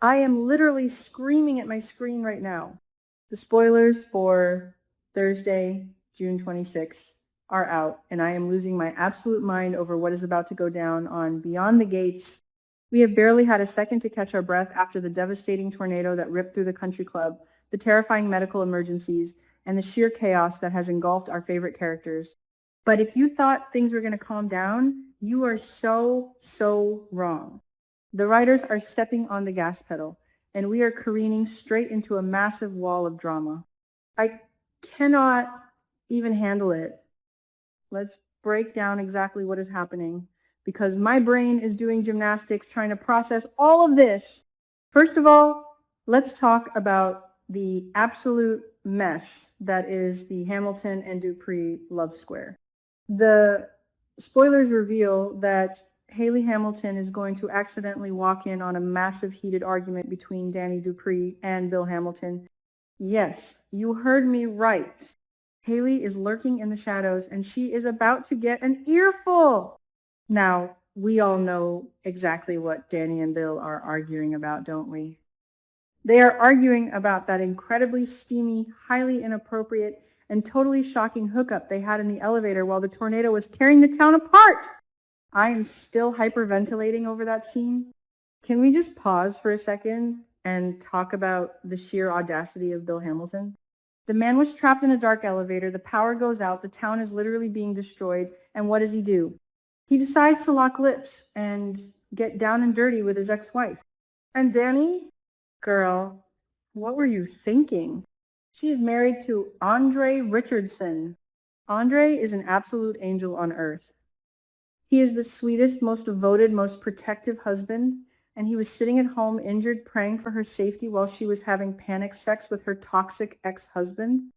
I am literally screaming at my screen right now. The spoilers for Thursday, June 26th are out, and I am losing my absolute mind over what is about to go down on Beyond the Gates. We have barely had a second to catch our breath after the devastating tornado that ripped through the country club, the terrifying medical emergencies, and the sheer chaos that has engulfed our favorite characters. But if you thought things were going to calm down, you are so wrong. The writers are stepping on the gas pedal, and we are careening straight into a massive wall of drama. I cannot even handle it. Let's break down exactly what is happening, because my brain is doing gymnastics trying to process all of this. First of all, let's talk about the absolute mess that is the Hamilton and Dupree love square. The spoilers reveal that Haley Hamilton is going to accidentally walk in on a massive heated argument between Danny Dupree and Bill Hamilton. Yes, you heard me right. Haley is lurking in the shadows and she is about to get an earful. Now, we all know exactly what Danny and Bill are arguing about, don't we? They are arguing about that incredibly steamy, highly inappropriate, and totally shocking hookup they had in the elevator while the tornado was tearing the town apart. I am still hyperventilating over that scene. Can we just pause for a second and talk about the sheer audacity of Bill Hamilton? The man was trapped in a dark elevator, the power goes out, the town is literally being destroyed, and what does he do? He decides to lock lips and get down and dirty with his ex-wife. And Danny? Girl, what were you thinking? She is married to Andre Richardson. Andre is an absolute angel on earth. He is the sweetest, most devoted, most protective husband, and he was sitting at home injured, praying for her safety while she was having panic sex with her toxic ex-husband.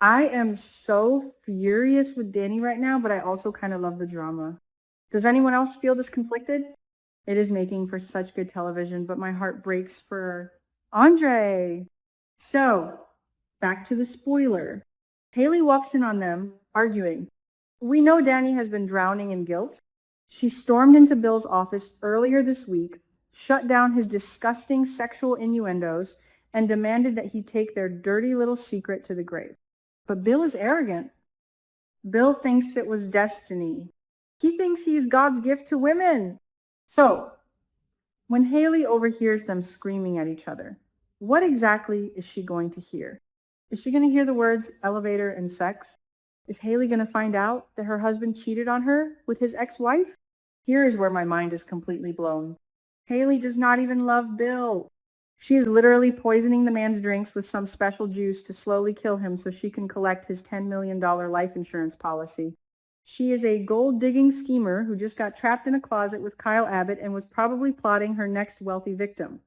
I am so furious with Danny right now, but I also kind of love the drama. Does anyone else feel this conflicted? It is making for such good television, but my heart breaks for Andre. So, back to the spoiler. Haley walks in on them, arguing. We know Danny has been drowning in guilt. She stormed into Bill's office earlier this week, shut down his disgusting sexual innuendos, and demanded that he take their dirty little secret to the grave. But Bill is arrogant. Bill thinks it was destiny. He thinks he's God's gift to women. So, when Haley overhears them screaming at each other, what exactly is she going to hear? Is she going to hear the words elevator and sex? Is Haley going to find out that her husband cheated on her with his ex-wife? Here is where my mind is completely blown. Haley does not even love Bill. She is literally poisoning the man's drinks with some special juice to slowly kill him so she can collect his $10 million life insurance policy. She is a gold-digging schemer who just got trapped in a closet with Kyle Abbott and was probably plotting her next wealthy victim.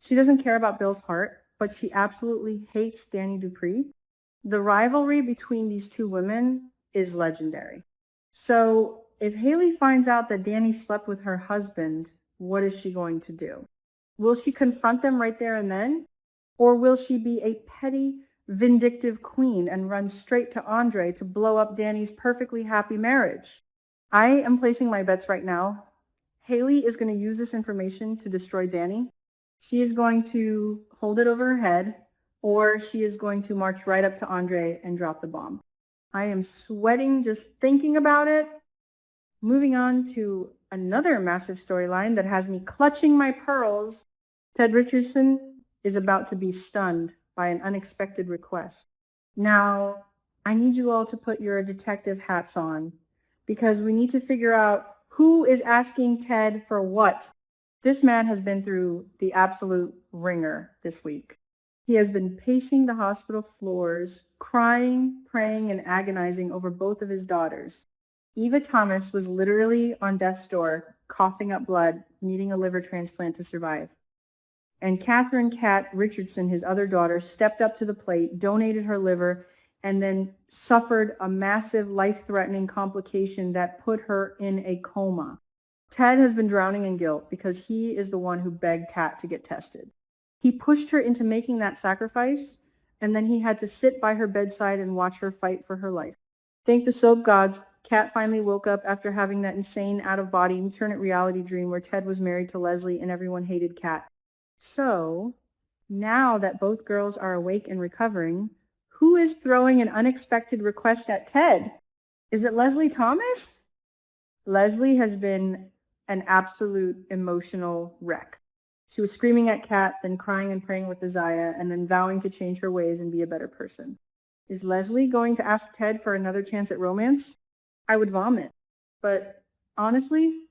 She doesn't care about Bill's heart, but she absolutely hates Danny Dupree. The rivalry between these two women is legendary. So if Haley finds out that Danny slept with her husband, what is she going to do? Will she confront them right there and then? Or will she be a petty, vindictive queen and run straight to Andre to blow up Danny's perfectly happy marriage? I am placing my bets right now. Haley is going to use this information to destroy Danny. She is going to hold it over her head, or she is going to march right up to Andre and drop the bomb. I am sweating just thinking about it. Moving on to another massive storyline that has me clutching my pearls. Ted Richardson is about to be stunned by an unexpected request. Now, I need you all to put your detective hats on because we need to figure out who is asking Ted for what. This man has been through the absolute ringer this week. He has been pacing the hospital floors, crying, praying, and agonizing over both of his daughters. Eva Thomas was literally on death's door, coughing up blood, needing a liver transplant to survive. And Catherine Cat Richardson, his other daughter, stepped up to the plate, donated her liver, and then suffered a massive life-threatening complication that put her in a coma. Ted has been drowning in guilt because he is the one who begged Kat to get tested. He pushed her into making that sacrifice, and then he had to sit by her bedside and watch her fight for her life. Thank the soap gods, Kat finally woke up after having that insane out-of-body alternate reality dream where Ted was married to Leslie and everyone hated Kat. So now that both girls are awake and recovering, who is throwing an unexpected request at Ted? Is it Leslie Thomas? Leslie has been an absolute emotional wreck. She was screaming at Kat, then crying and praying with Isaiah, and then vowing to change her ways and be a better person. Is Leslie going to ask Ted for another chance at romance? I would vomit. But honestly,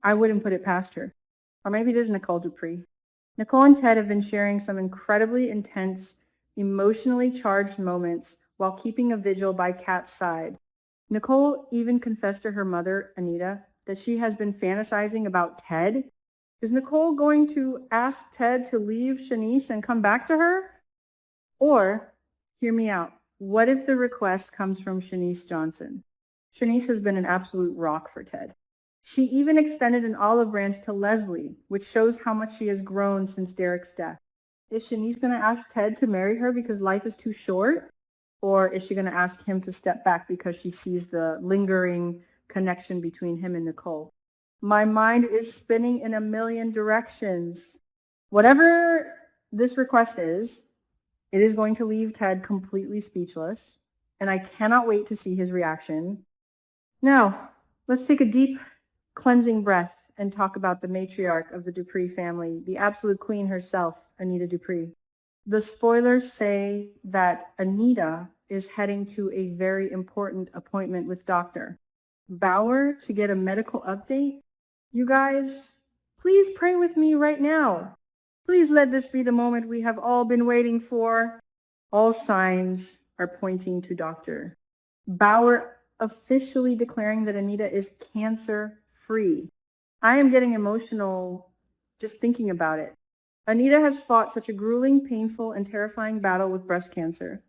I wouldn't put it past her. Or maybe it is Nicole Dupree. Nicole and Ted have been sharing some incredibly intense, emotionally charged moments while keeping a vigil by Kat's side. Nicole even confessed to her mother, Anita, that she has been fantasizing about Ted. Is Nicole going to ask Ted to leave Shanice and come back to her? Or, hear me out, what if the request comes from Shanice Johnson? Shanice has been an absolute rock for Ted. She even extended an olive branch to Leslie, which shows how much she has grown since Derek's death. Is Shanice going to ask Ted to marry her because life is too short? Or is she going to ask him to step back because she sees the lingering connection between him and Nicole? My mind is spinning in a million directions. Whatever this request is, it is going to leave Ted completely speechless, and I cannot wait to see his reaction. Now, let's take a deep, cleansing breath and talk about the matriarch of the Dupree family, the absolute queen herself, Anita Dupree. The spoilers say that Anita is heading to a very important appointment with Dr. Bauer to get a medical update. You guys, please pray with me right now. Please let this be the moment we have all been waiting for. All signs are pointing to Dr. Bauer officially declaring that Anita is cancer-free. I am getting emotional just thinking about it. Anita has fought such a grueling, painful, and terrifying battle with breast cancer.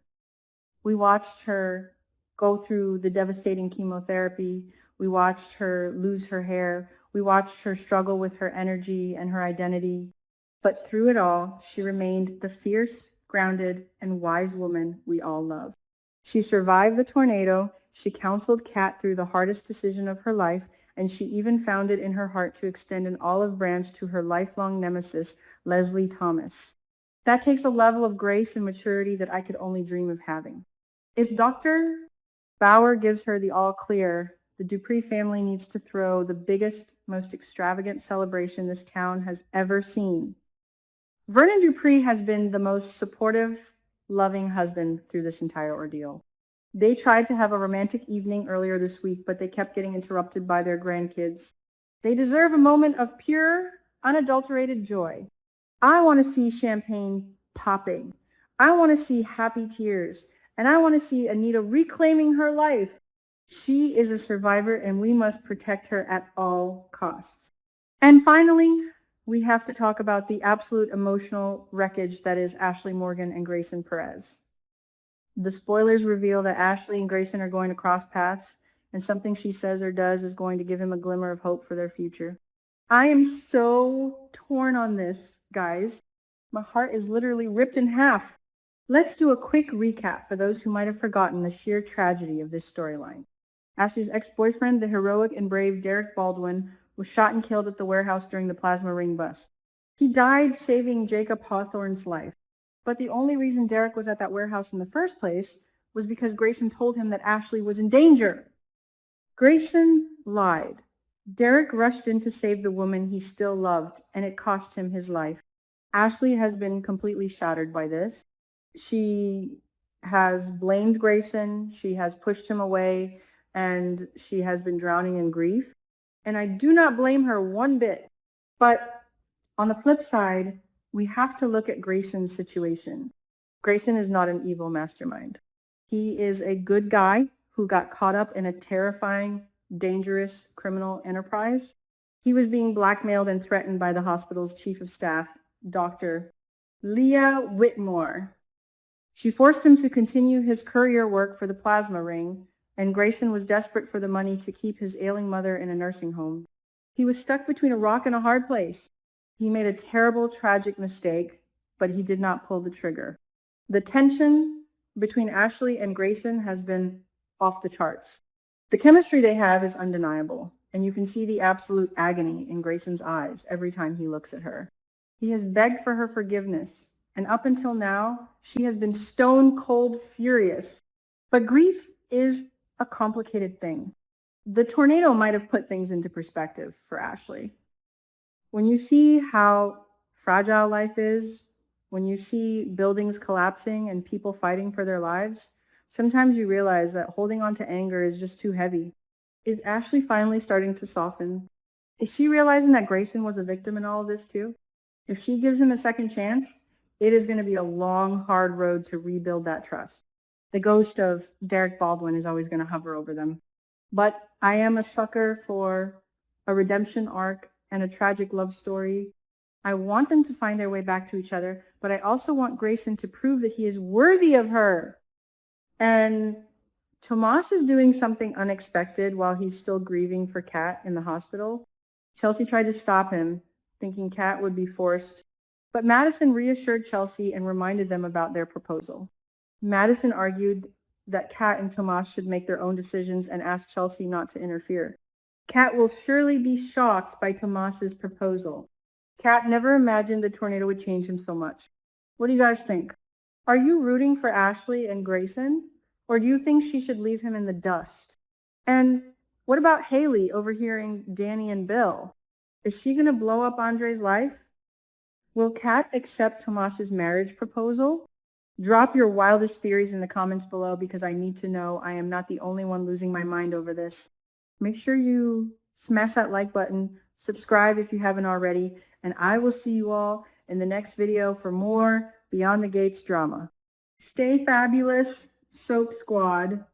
We watched her go through the devastating chemotherapy. We watched her lose her hair. We watched her struggle with her energy and her identity. But through it all, she remained the fierce, grounded, and wise woman we all love. She survived the tornado. She counseled Kat through the hardest decision of her life, and she even found it in her heart to extend an olive branch to her lifelong nemesis, Leslie Thomas. That takes a level of grace and maturity that I could only dream of having. If Dr. Bauer gives her the all clear, the Dupree family needs to throw the biggest, most extravagant celebration this town has ever seen. Vernon Dupree has been the most supportive, loving husband through this entire ordeal. They tried to have a romantic evening earlier this week, but they kept getting interrupted by their grandkids. They deserve a moment of pure, unadulterated joy. I want to see champagne popping. I want to see happy tears. And I want to see Anita reclaiming her life. She is a survivor, and we must protect her at all costs. And finally, we have to talk about the absolute emotional wreckage that is Ashley Morgan and Grayson Perez. The spoilers reveal that Ashley and Grayson are going to cross paths, and something she says or does is going to give him a glimmer of hope for their future. I am so torn on this, guys. My heart is literally ripped in half. Let's do a quick recap for those who might have forgotten the sheer tragedy of this storyline. Ashley's ex-boyfriend, the heroic and brave Derek Baldwin, was shot and killed at the warehouse during the plasma ring bust. He died saving Jacob Hawthorne's life. But the only reason Derek was at that warehouse in the first place was because Grayson told him that Ashley was in danger. Grayson lied. Derek rushed in to save the woman he still loved, and it cost him his life. Ashley has been completely shattered by this. She has blamed Grayson, she has pushed him away, and she has been drowning in grief. And I do not blame her one bit. But on the flip side, we have to look at Grayson's situation. Grayson is not an evil mastermind. He is a good guy who got caught up in a terrifying, dangerous criminal enterprise. He was being blackmailed and threatened by the hospital's chief of staff, Dr. Leah Whitmore. She forced him to continue his courier work for the plasma ring, and Grayson was desperate for the money to keep his ailing mother in a nursing home. He was stuck between a rock and a hard place. He made a terrible, tragic mistake, but he did not pull the trigger. The tension between Ashley and Grayson has been off the charts. The chemistry they have is undeniable, and you can see the absolute agony in Grayson's eyes every time he looks at her. He has begged for her forgiveness, and up until now, she has been stone cold furious. But grief is a complicated thing. The tornado might have put things into perspective for Ashley. When you see how fragile life is, when you see buildings collapsing and people fighting for their lives, sometimes you realize that holding on to anger is just too heavy. Is Ashley finally starting to soften? Is she realizing that Grayson was a victim in all of this too? If she gives him a second chance, it is going to be a long, hard road to rebuild that trust. The ghost of Derek Baldwin is always going to hover over them. But I am a sucker for a redemption arc and a tragic love story. I want them to find their way back to each other, but I also want Grayson to prove that he is worthy of her. And Tomas is doing something unexpected while he's still grieving for Kat in the hospital. Chelsea tried to stop him, thinking Kat would be forced, but Madison reassured Chelsea and reminded them about their proposal. Madison argued that Kat and Tomas should make their own decisions and asked Chelsea not to interfere. Kat will surely be shocked by Tomas's proposal. Kat never imagined the tornado would change him so much. What do you guys think? Are you rooting for Ashley and Grayson? Or do you think she should leave him in the dust? And what about Haley overhearing Danny and Bill? Is she going to blow up Andre's life? Will Kat accept Tomas's marriage proposal? Drop your wildest theories in the comments below because I need to know. I am not the only one losing my mind over this. Make sure you smash that like button, subscribe if you haven't already, and I will see you all in the next video for more Beyond the Gates drama. Stay fabulous, Soap Squad.